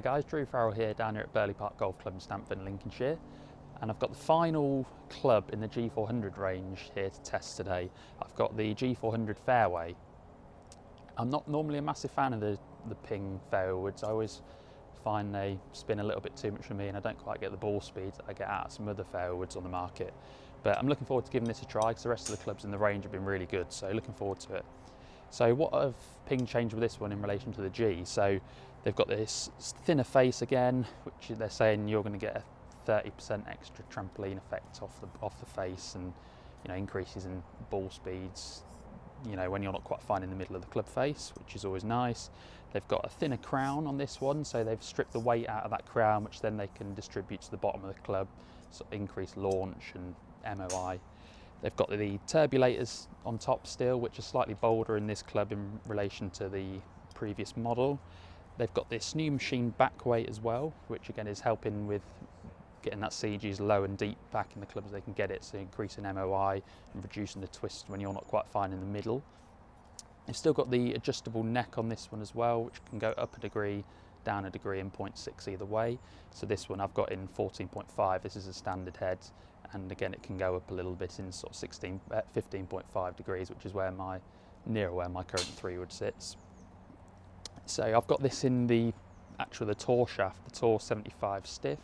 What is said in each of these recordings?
Hi guys, Drew Farrell here down here at Burley Park Golf Club in Stamford, Lincolnshire, and I've got the final club in the G400 range here to test today. I've got the G400 Fairway. I'm not normally a massive fan of the ping fairway woods. I always find they spin a little bit too much for me and I don't quite get the ball speed that I get out of some other fairway woods on the market. But I'm looking forward to giving this a try because the rest of the clubs in the range have been really good, so looking forward to it. So what I've ping changed with this one in relation to the G, so they've got this thinner face again, which they're saying you're going to get a 30% extra trampoline effect off the face, and increases in ball speeds when you're not quite finding the middle of the club face, which is always nice. They've got a thinner crown on this one, so they've stripped the weight out of that crown, which then they can distribute to the bottom of the club, so increase launch and MOI. They've got the turbulators on top still, which are slightly bolder in this club in relation to the previous model. They've got this new machine back weight as well, which again is helping with getting that CG as low and deep back in the club as they can get it, so increasing MOI and reducing the twist when you're not quite finding the middle. They've still got the adjustable neck on this one as well, which can go up a degree, down a degree, and 0.6 either way. So this one I've got in 14.5, this is a standard head, and again it can go up a little bit in sort of 15.5 degrees, which is nearer where my current 3-wood sits. So I've got this in the Tour shaft, the Tour 75 stiff.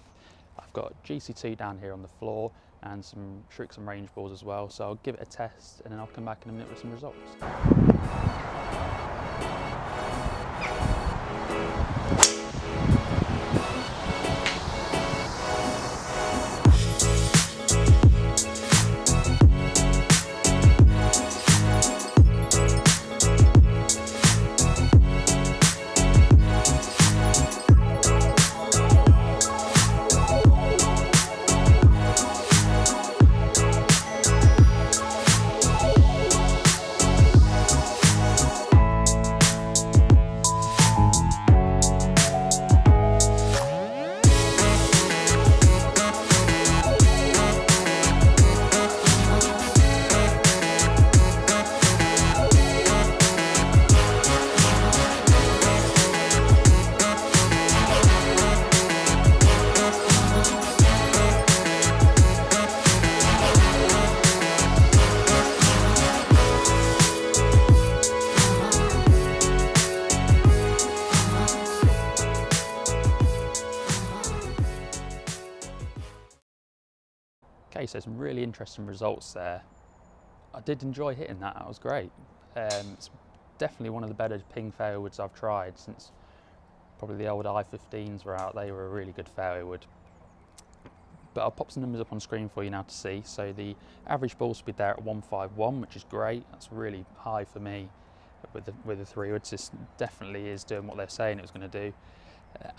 I've got GC2 down here on the floor and some range balls as well, so I'll give it a test and then I'll come back in a minute with some results. Okay, so some really interesting results there. I did enjoy hitting that was great. It's definitely one of the better ping fairway woods I've tried since probably the old I-15s were out. They were a really good fairway wood. But I'll pop some numbers up on screen for you now to see. So the average ball speed there at 151, which is great. That's really high for me with the 3-woods. This definitely is doing what they're saying it was going to do.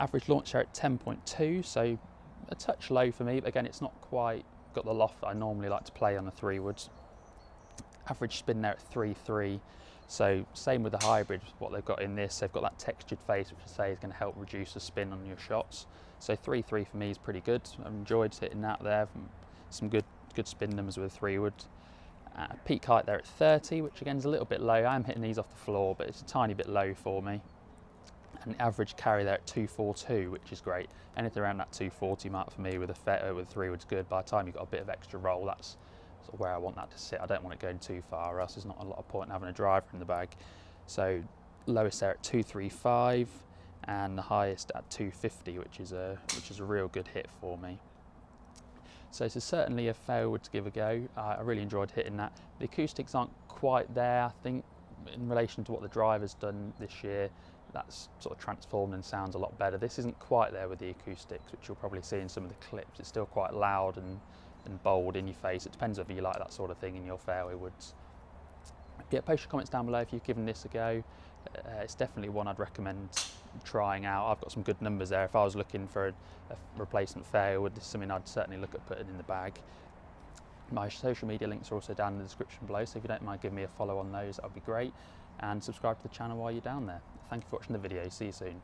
Average launch there at 10.2, so a touch low for me, but again it's not quite got the loft that I normally like to play on the 3-woods. Average spin there at 3.3, so same with the hybrid. What they've got in this, they've got that textured face, which I say is going to help reduce the spin on your shots. So 3.3 for me is pretty good. I've enjoyed hitting that there. Some good spin numbers with a 3-wood. Peak height there at 30, which again is a little bit low. I am hitting these off the floor, but it's a tiny bit low for me. And average carry there at 242, which is great. Anything around that 240 mark for me with a 3-wood's good. By the time you've got a bit of extra roll, that's sort of where I want that to sit. I don't want it going too far, or else there's not a lot of point in having a driver in the bag. So lowest there at 235, and the highest at 250, which is a real good hit for me. So this is certainly a fairway wood to give a go. I really enjoyed hitting that. The acoustics aren't quite there, I think, in relation to what the driver's done this year. That's sort of transformed and sounds a lot better. This isn't quite there with the acoustics, which you'll probably see in some of the clips. It's still quite loud and bold in your face. It depends whether you like that sort of thing in your fairway woods. Yeah, post your comments down below if you've given this a go. It's definitely one I'd recommend trying out. I've got some good numbers there. If I was looking for a replacement fairway wood, this is something I'd certainly look at putting in the bag. My social media links are also down in the description below, so if you don't mind giving me a follow on those, that would be great. And subscribe to the channel while you're down there. Thank you for watching the video. See you soon.